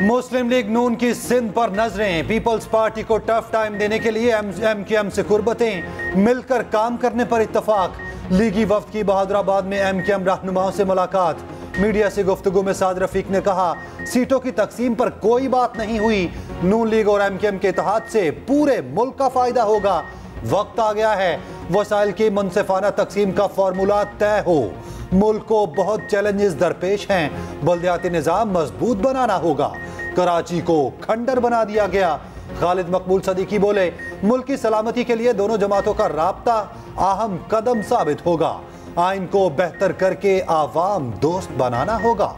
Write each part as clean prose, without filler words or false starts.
मुस्लिम league नून की सिंध पर नजरें। पीपल्स पार्टी को टफ टाइम देने के लिए एमक्यूएम से कुर्बतें, मिलकर काम करने पर इत्तफाक। लीगी वफ्द की बहादुराबाद में एमक्यूएम रहनुमाओं से मुलाकात। मीडिया से गुफ्तगू में साद रफीक ने कहा, सीटों की तकसीम पर कोई बात नहीं हुई। नून लीग और एमक्यूएम के इत्तेहाद से पूरे मुल्क का फायदा होगा। वक्त आ गया है वसाइल की मुनसिफाना तकसीम का फॉर्मूला तय हो। मुल्क को बहुत चैलेंजेस दरपेश हैं। बल्दियाती निज़ाम मजबूत बनाना होगा। कराची को खंडर बना दिया गया। खालिद मकबूल सदीकी बोले, मुल्क की सलामती के लिए दोनों जमातों का राब्ता अहम कदम साबित होगा। आइन को बेहतर करके आवाम दोस्त बनाना होगा।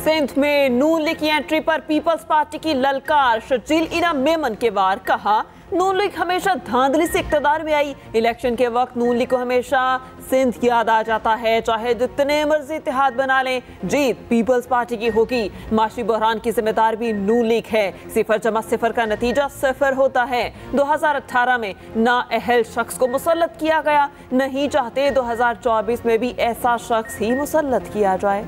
सिंध में नून लीग की एंट्री पर पीपल्स पार्टी की ललकार। शर्जील इना मेमन के वार कहा, नून लीग हमेशा धांधली से इक्तदार में आई। इलेक्शन के वक्त नून लीग को हमेशा सिंध याद आ जाता है। चाहे जितने मर्जी इत्तेहाद बना लें, जीत पीपल्स पार्टी की होगी। माशी बहरान की जिम्मेदार भी नून लीग है। 0 का नतीजा 0 होता है। 2018 में नाअहल शख्स को मुसल्लत किया गया। नहीं चाहते 2024 में भी ऐसा शख्स ही मुसल्लत किया जाए।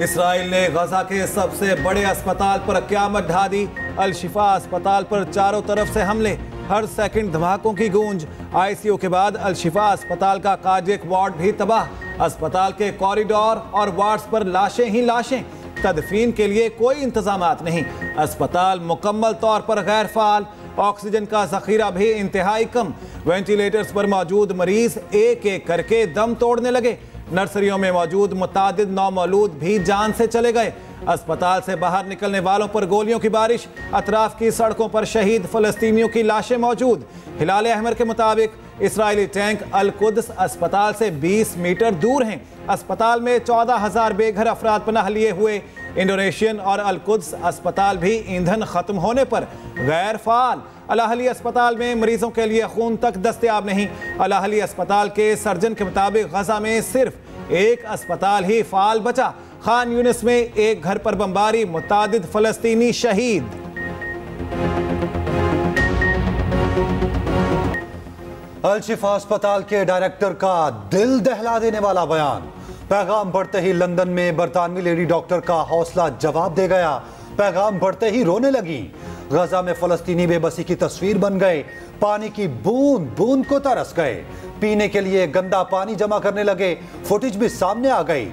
इसराइल ने गजा के सबसे बड़े अस्पताल पर क़यामत ढा दी। अल शिफा अस्पताल पर चारों तरफ से हमले, हर सेकंड धमाकों की गूंज। आईसीयू के बाद अल शिफा अस्पताल का कार्डियक वार्ड भी तबाह। अस्पताल के कॉरिडोर और वार्ड्स पर लाशें ही लाशें। तदफीन के लिए कोई इंतजामात नहीं। अस्पताल मुकम्मल तौर पर गैर फाल। ऑक्सीजन का जखीरा भी इंतहाई कम। वेंटिलेटर्स पर मौजूद मरीज एक एक करके दम तोड़ने लगे। नर्सरियों में मौजूद मुतादिद नौमौलूद भी जान से चले गए। अस्पताल से बाहर निकलने वालों पर गोलियों की बारिश। अतराफ की सड़कों पर शहीद फलस्तीनियों की लाशें मौजूद। हिलाल अहमर के मुताबिक इसराइली टैंक अल कुद्स अस्पताल से 20 मीटर दूर हैं। अस्पताल में 14,000 बेघर अफराद पनाह लिए हुए। इंडोनेशियन और अल कुद्स अस्पताल भी ईंधन खत्म होने पर गैर फाल। अल अहली अस्पताल में मरीजों के लिए खून तक दस्तयाब नहीं। अल अहली अस्पताल के सर्जन के मुताबिक गजा में सिर्फ एक अस्पताल ही फाल बचा। खान यूनिस में एक घर पर बमबारी, मुतादिद फलस्तीनी शहीद। अल शिफा अस्पताल के डायरेक्टर का दिल दहला देने वाला बयान। पैगाम पढ़ते ही लंदन में बरतानवी लेडी डॉक्टर का हौसला जवाब दे गया। पैगाम पढ़ते ही रोने लगी। गजा में फलस्तीनी बेबसी की तस्वीर बन गए। पानी की बूंद बूंद को तरस गए। पीने के लिए गंदा पानी जमा करने लगे। फुटेज भी सामने आ गई।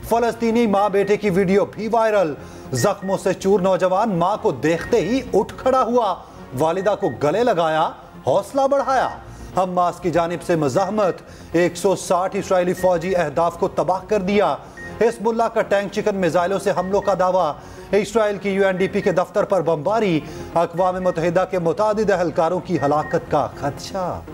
फलस्तीनी माँ बेटे की वीडियो भी वायरल। जख्मों से चूर नौजवान माँ को देखते ही उठ खड़ा हुआ। वालिदा को गले लगाया, हौसला बढ़ाया। हमास की जानिब से मज़ाहमत। 160 इसराइली फौजी अहदाफ को तबाह कर दिया। हिज़्बुल्लाह का टैंक चिकन मिसाइलों से हमलों का दावा। इसराइल की यूएनडीपी के दफ्तर पर बमबारी। अक़वाम मुत्तहिदा के मुतादिद अहलकारों की हलाकत का खदशा।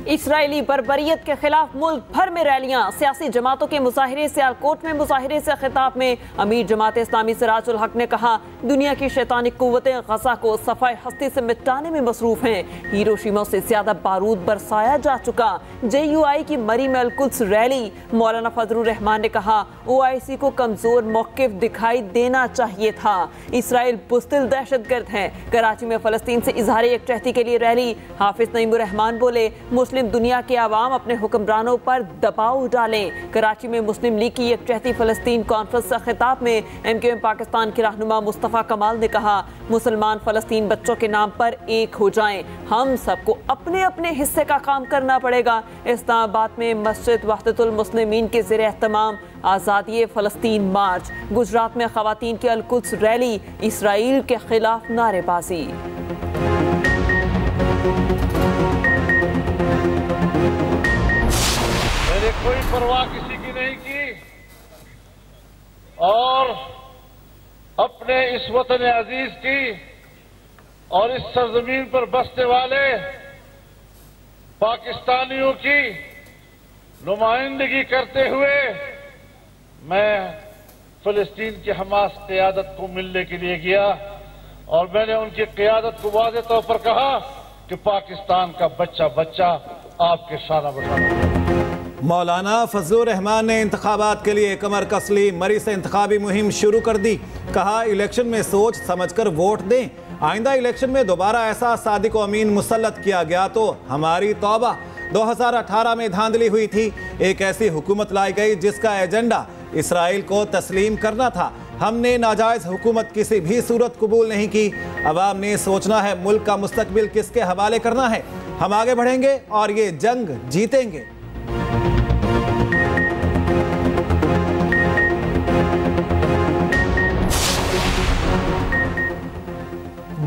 इसराइली बर्बरियत के खिलाफ मुल्क भर में रैलियां। सियासी जमातों के मुजाहिरे। सियालकोट में मुजाहिरे से खिताब में अमीर जमात इस्लामी सिराजुल हक ने कहा, दुनिया की शैतानी कुव्वतें गजा को सफाई हस्ती से मिटाने में मसरूफ हैं। हिरोशिमा से ज्यादा बारूद बरसाया जा चुका। JUI की मरी में अल कुद्स रैली। मौलाना फजलुर रहमान ने कहा, OIC को कमजोर मौक़िफ़ दिखाई देना चाहिए था। इसराइल बुज़दिल दहशतगर्द है। कराची में फलस्तीन से इजहार यकजहती के लिए रैली। हाफिज नईमुर रहमान बोले, मुस्लिम दुनिया के अवाम अपने हुक्मरानों पर दबाव डालें। कराची में मुस्लिम लीग की यकजहती फलस्तीन कॉन्फ्रेंस से खिताब में MQM पाकिस्तान के रहनुमा मुस्तफ़ा कमाल ने कहा, मुसलमान फलस्तीन बच्चों के नाम पर एक हो जाएं। हम सबको अपने अपने हिस्से का काम करना पड़ेगा। इस्लामाबाद में मस्जिद वहदतुल मुस्लिमीन के ज़ेरे एहतमाम आज़ादी फ़लस्तीन मार्च। गुजरात में ख़वातीन की अल कुद्स रैली। इसराइल के खिलाफ नारेबाजी। कोई परवाह किसी की नहीं की और अपने इस वतन अजीज की और इस सरजमीन पर बसने वाले पाकिस्तानियों की नुमाइंदगी करते हुए मैं फिलिस्तीन की हमास क़यादत को मिलने के लिए गया और मैंने उनकी क़यादत को वाज़ेह तौर पर कहा कि पाकिस्तान का बच्चा बच्चा आपके शाना बशाना। मौलाना फजलुर रहमान ने इंतखाबात के लिए कमर कस ली। मरी से इंतखाबी मुहिम शुरू कर दी। कहा, इलेक्शन में सोच समझकर वोट दें। आइंदा इलेक्शन में दोबारा ऐसा सादिक अमीन मुसल्लत किया गया तो हमारी तौबा। 2018 में धांधली हुई थी। एक ऐसी हुकूमत लाई गई जिसका एजेंडा इसराइल को तस्लीम करना था। हमने नाजायज हुकूमत किसी भी सूरत कबूल नहीं की। अवाम ने सोचना है मुल्क का मुस्तकबिल किसके हवाले करना है। हम आगे बढ़ेंगे और ये जंग जीतेंगे।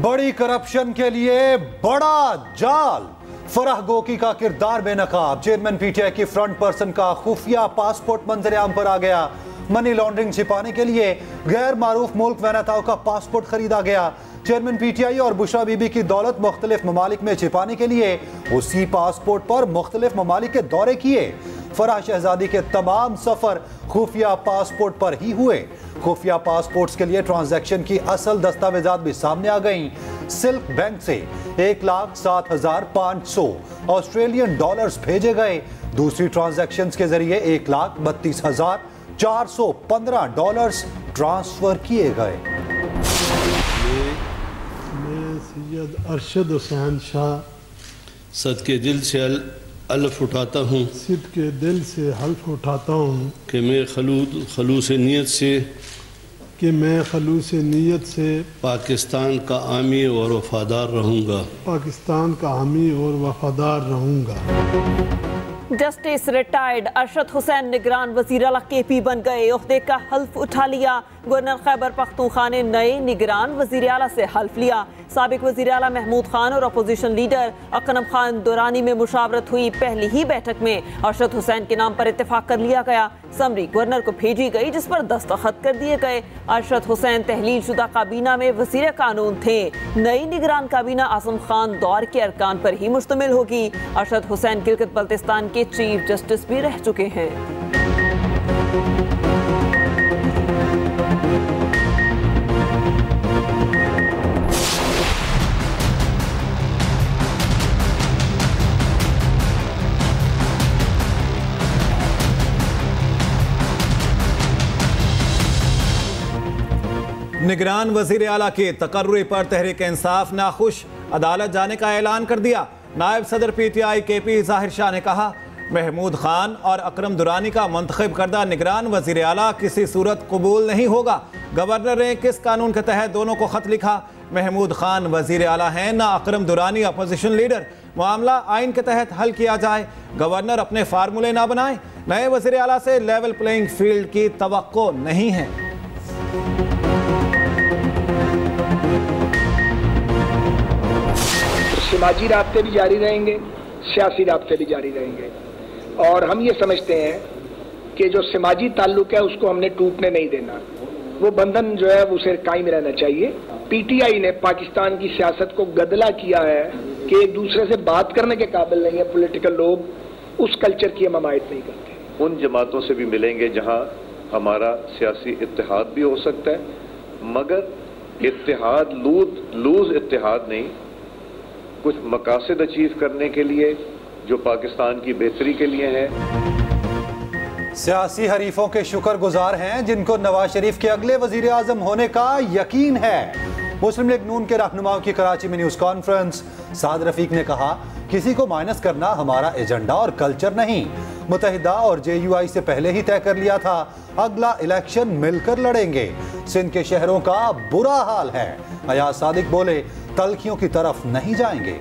बड़ी करप्शन के लिए बड़ा जाल, फराह गोकी का किरदार बेनकाब। चेयरमैन पीटीआई की फ्रंट पर्सन का खुफिया पासपोर्ट मंजरेआम पर आ गया। मनी लॉन्ड्रिंग छिपाने के लिए गैर मारूफ मुल्क वैनाताओं का पासपोर्ट खरीदा गया। चेयरमैन पीटीआई और बुशरा बीबी की दौलत मुख्तलिफ ममालिक में छिपाने के लिए उसी पासपोर्ट पर मुख्तलिफ ममालिक के दौरे किए। फराह शहजादी के तमाम सफर खुफिया पासपोर्ट पर ही हुए। खुफिया पासपोर्ट्स के लिए ट्रांजैक्शन की असल दस्तावेजात भी सामने आ गईं। सिल्क बैंक से 1,07,500 ऑस्ट्रेलियन डॉलर्स भेजे गए। दूसरी ट्रांजैक्शंस के जरिए 1,32,415 डॉलर्स ट्रांसफर किए गए। मैं सैयद अरशद हुसैन शाह सदके दिल से हल्फ उठाता हूँ के दिल से हल्फ उठाता हूँ कि मैं खलूस नीयत से पाकिस्तान का हामी और वफादार रहूँगा। जस्टिस रिटायर्ड अरशद हुसैन निगरान वजीर आला केपी बन गए। ओहदे का हल्फ उठा लिया। गवर्नर खैबर पख्तूनख्वा ने नए निगरान वजीर आला से हल्फ लिया। साबिक वजीर आला महमूद खान और अपोजिशन लीडर अकरम खान दुरानी में मुशावरत हुई। पहली ही बैठक में अरशद हुसैन के नाम पर इत्तेफाक कर लिया गया। समरी गवर्नर को भेजी गई जिस पर दस्तखत कर दिए गए। अरशद हुसैन तहलील शुदा काबीना में वजीर कानून थे। नई निगरान काबीना आजम खान दौर के अरकान पर ही मुश्तमिल होगी। अरशद हुसैन गिलगित बल्तिस्तान के चीफ जस्टिस भी रह चुके हैं। निगरान वजीर आला के तकर्रुर पर तहरीक इंसाफ नाखुश, अदालत जाने का ऐलान कर दिया। नायब सदर पीटीआई केपी ज़ाहिर शाह ने कहा महमूद खान और अकरम दुरानी का मुंतखब करदा निगरान वजीर आला किसी सूरत कबूल नहीं होगा। गवर्नर ने किस कानून के तहत दोनों को खत लिखा? महमूद खान वजीर आला हैं ना अकरम दुरानी अपोजिशन लीडर। मामला आइन के तहत हल किया जाए। गवर्नर अपने फार्मूले ना बनाए। नए वजीर आला से लेवल प्लेइंग फील्ड की तवक्को नहीं है। समाजी राब्ते भी जारी रहेंगे, सियासी राब्ते भी जारी रहेंगे। और हम ये समझते हैं कि जो समाजी ताल्लुक है उसको हमने टूटने नहीं देना। वो बंधन जो है उसे कायम रहना चाहिए। पीटीआई ने पाकिस्तान की सियासत को गदला किया है कि एक दूसरे से बात करने के काबिल नहीं है। पॉलिटिकल लोग उस कल्चर की हम हमायत नहीं करते। उन जमातों से भी मिलेंगे जहां हमारा सियासी इत्तेहाद भी हो सकता है, मगर इत्तेहाद लूज इत्तेहाद नहीं, कुछ मकासद अचीव करने के लिए जो पाकिस्तान की बेहतरी के लिए है। सियासी हरीफों के शुक्रगुजार हैं जिनको नवाज शरीफ के अगले वजीर आजम होने का यकीन है। मुस्लिम लीग नून के रहनुमाओं की कराची में न्यूज कॉन्फ्रेंस। साद रफीक ने कहा किसी को माइनस करना हमारा एजेंडा और कल्चर नहीं। मुत्तहिदा और जेयूआई से पहले ही तय कर लिया था अगला इलेक्शन मिलकर लड़ेंगे। सिंध के शहरों का बुरा हाल है। अयाज सादिक बोले तल्खियों की तरफ नहीं जाएंगे।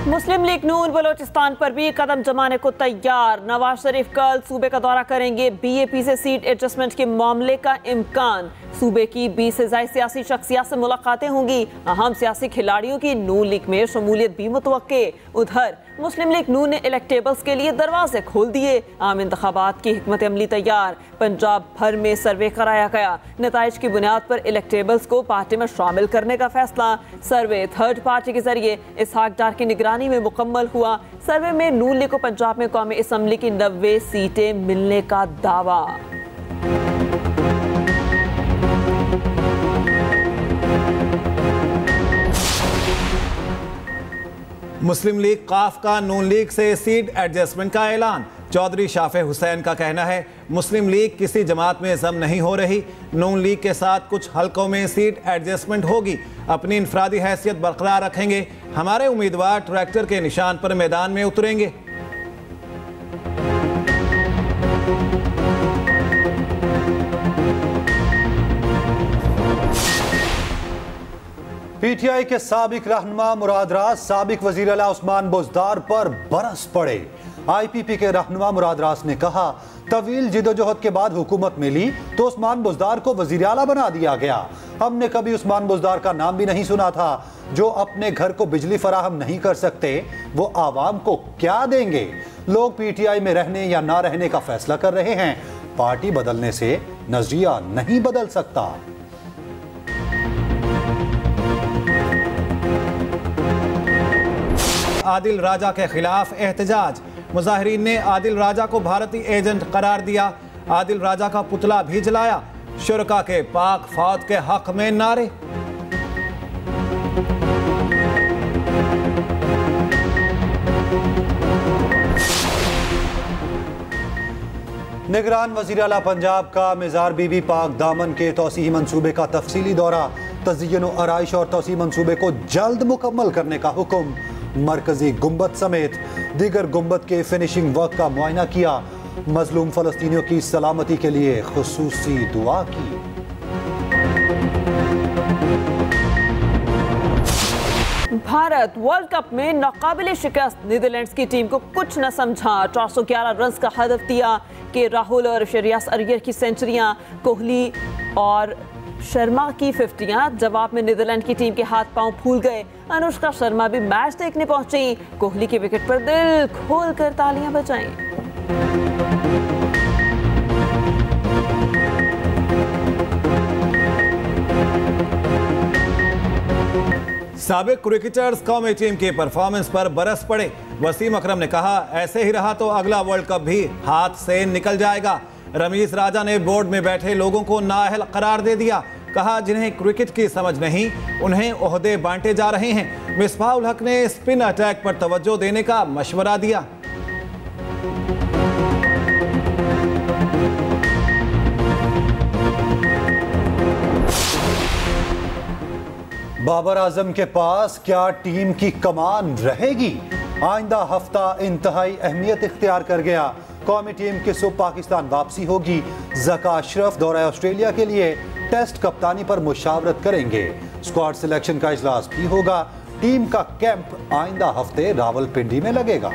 मुस्लिम लीग नून बलोचिस्तान पर भी कदम जमाने को तैयार। नवाज शरीफ कल सूबे का दौरा करेंगे। बीएपी से सीट एडजस्टमेंट के मामले का इम्कान। सूबे की 20 से ज्यादा सियासी शख्सियत से मुलाकातें होंगी। अहम सियासी खिलाड़ियों की नून लीग में शमूलियत भी मुतवक्के। उधर मुस्लिम लीग नून ने इलेक्टेबल्स के लिए दरवाजे खोल दिए। आम इंतखाबात की हिकमत अमली तैयार। पंजाब भर में सर्वे कराया गया। नताइज की बुनियाद पर इलेक्टेबल्स को पार्टी में शामिल करने का फैसला। सर्वे थर्ड पार्टी के जरिए इसहाक डार की निगरानी में मुकम्मल हुआ। सर्वे में नून लीग को पंजाब में कौमी असम्बली की 90 सीटें मिलने का दावा। मुस्लिम लीग काफ का नून लीग से सीट एडजस्टमेंट का ऐलान। चौधरी शाफे हुसैन का कहना है, मुस्लिम लीग किसी जमात में जम नहीं हो रही। नून लीग के साथ कुछ हलकों में सीट एडजस्टमेंट होगी। अपनी इनफरादी हैसियत बरकरार रखेंगे। हमारे उम्मीदवार ट्रैक्टर के निशान पर मैदान में उतरेंगे। पीटीआई के साबिक रहनुमा मुराद राज साबिक वजीर आला उस्मान बुज़दार पर बरस पड़े। आईपीपी के रहनुमा मुराद राज ने कहा, तवील जिदोजहद के बाद हुकूमत मिली तो उस्मान बुज़दार को वजीर आला बना दिया गया। हमने कभी उस्मान बुज़दार का नाम भी नहीं सुना था। जो अपने घर को बिजली फराहम नहीं कर सकते वो आवाम को क्या देंगे। लोग पीटीआई में रहने या ना रहने का फैसला कर रहे हैं। पार्टी बदलने से नजरिया नहीं बदल सकता। आदिल राजा के खिलाफ एहतजाज। मुजाहिरीन ने आदिल राजा को भारतीय एजेंट करार दिया। आदिल राजा का पुतला भी जलाया। शुरका के पाक फौज के हक में नारे। निगरान वज़ीर आला पंजाब का मज़ार बीबी पाक दामन के तौसीही मंसूबे का तफसीली दौरा। तज़य्युन व आराइश और तौसीही मंसूबे को जल्द मुकम्मल करने का हुक्म। मरकजी गुंबद समेत दीगर गुंबद के फिनिशिंग वर्क का मुआयना किया। मजलूम फ़लस्तीनियों की सलामती के लिए खुसूसी दुआ की। भारत वर्ल्ड कप में नाकाबिले शिकस्त नीदरलैंड्स की टीम को कुछ न समझा। 411 रन का हदफ दिया कि राहुल और श्रेयस अय्यर की सेंचुरियां, कोहली और शर्मा की 50 जवाब में नीदरलैंड की टीम के हाथ पांव फूल गए। अनुष्का शर्मा भी मैच देखने पहुंची। कोहली के विकेट पर दिल खोलकर तालियां बजाईं। साबिक क्रिकेटर्स कौमी टीम की परफॉर्मेंस पर बरस पड़े। वसीम अकरम ने कहा, ऐसे ही रहा तो अगला वर्ल्ड कप भी हाथ से निकल जाएगा। रमीज राजा ने बोर्ड में बैठे लोगों को नाअहल करार दे दिया। कहा, जिन्हें क्रिकेट की समझ नहीं उन्हें ओहदे बांटे जा रहे हैं। मिसबाह उल हक ने स्पिन अटैक पर तवज्जो देने का मशवरा दिया। बाबर आजम के पास क्या टीम की कमान रहेगी? आइंदा हफ्ता इंतहाई अहमियत इख्तियार कर गया। कौमी टीम की सुबह पाकिस्तान वापसी होगी। ज़का अशरफ दौरा ऑस्ट्रेलिया के लिए टेस्ट कप्तानी पर मुशावरत करेंगे। स्क्वाड सिलेक्शन का इजलास भी होगा। टीम का कैंप आइंदा हफ्ते रावलपिंडी में लगेगा।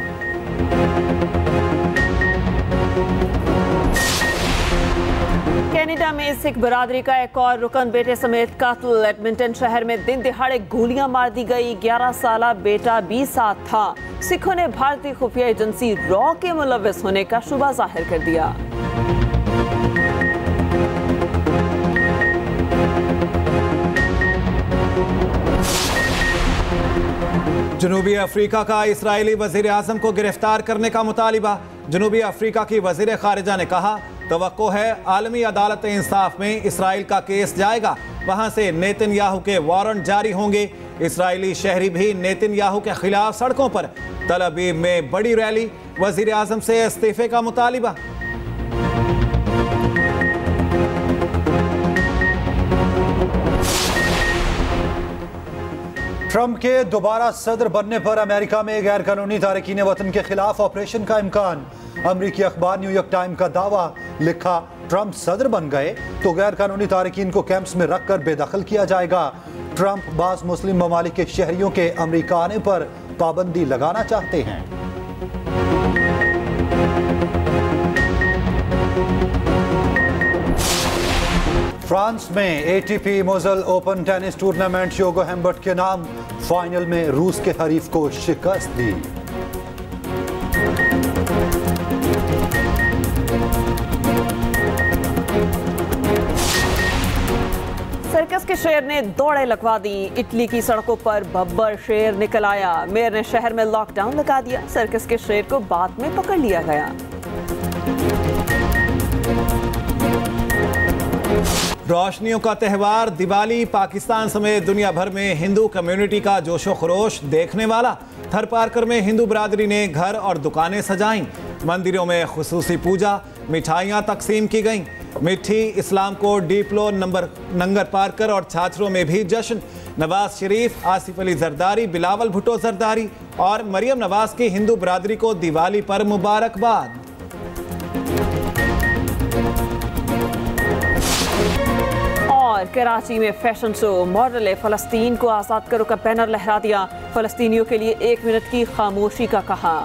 कनाडा में सिख बरादरी का एक और रुकन बेटे समेत कत्ल। एडमिंटन शहर में दिन दिहाड़े गोलियां मार दी गई। 11 साला बेटा भी साथ था। सिखों ने भारतीय खुफिया एजेंसी रॉ के मुलव्विस होने का शुबा जाहिर कर दिया। जनूबी अफ्रीका का इस्राएली वजीर आजम को गिरफ्तार करने का मुतालिबा। जनूबी अफ्रीका की वजीर खारिजा ने कहा, तवक्को है आलमी अदालत इंसाफ में इसराइल का केस जाएगा। वहां से नेतन्याहू के वारंट जारी होंगे। इसराइली शहरी भी नेतन्याहू के खिलाफ सड़कों पर। तल अवीव में बड़ी रैली। वजीर आजम से इस्तीफे का मुतालिबा। ट्रंप के दोबारा सदर बनने पर अमेरिका में गैर कानूनी तारकीन वतन के खिलाफ ऑपरेशन का इम्कान। अमरीकी अखबार न्यूयॉर्क टाइम का दावा। लिखा, ट्रंप सदर बन गए तो गैर कानूनी तारकीन को कैंप्स में रखकर बेदखल किया जाएगा। ट्रंप बास मुस्लिम ममालिक के शहरियों के अमरीका आने पर पाबंदी लगाना चाहते हैं। फ्रांस में एटीपी मोजल ओपन टेनिस टूर्नामेंट योगो हेम्बर्ट के नाम। फाइनल में रूस के हरीफ को शिकस्त दी। सर्कस के शेर ने दौड़े लगवा दी। इटली की सड़कों पर बब्बर शेर निकल आया। मेयर ने शहर में लॉकडाउन लगा दिया। सर्कस के शेर को बाद में पकड़ लिया गया। रोशनियों का त्यौहार दिवाली पाकिस्तान समेत दुनिया भर में हिंदू कम्युनिटी का जोशो खरोश देखने वाला। थर पार्कर में हिंदू बरादरी ने घर और दुकानें सजाईं। मंदिरों में खुसूसी पूजा, मिठाइयां तकसीम की गईं। मिठी इस्लाम को डीपलो नंगर पार्कर और छाछरों में भी जश्न। नवाज शरीफ, आसिफ अली जरदारी, बिलावल भुट्टो जरदारी और मरियम नवाज की हिंदू बरादरी को दिवाली पर मुबारकबाद। और कराची में फैशन शो, मॉडल फलस्तीन को आज़ाद करो का बैनर लहरा दिया। फलस्तीनियों के लिए 1 मिनट की खामोशी का कहा।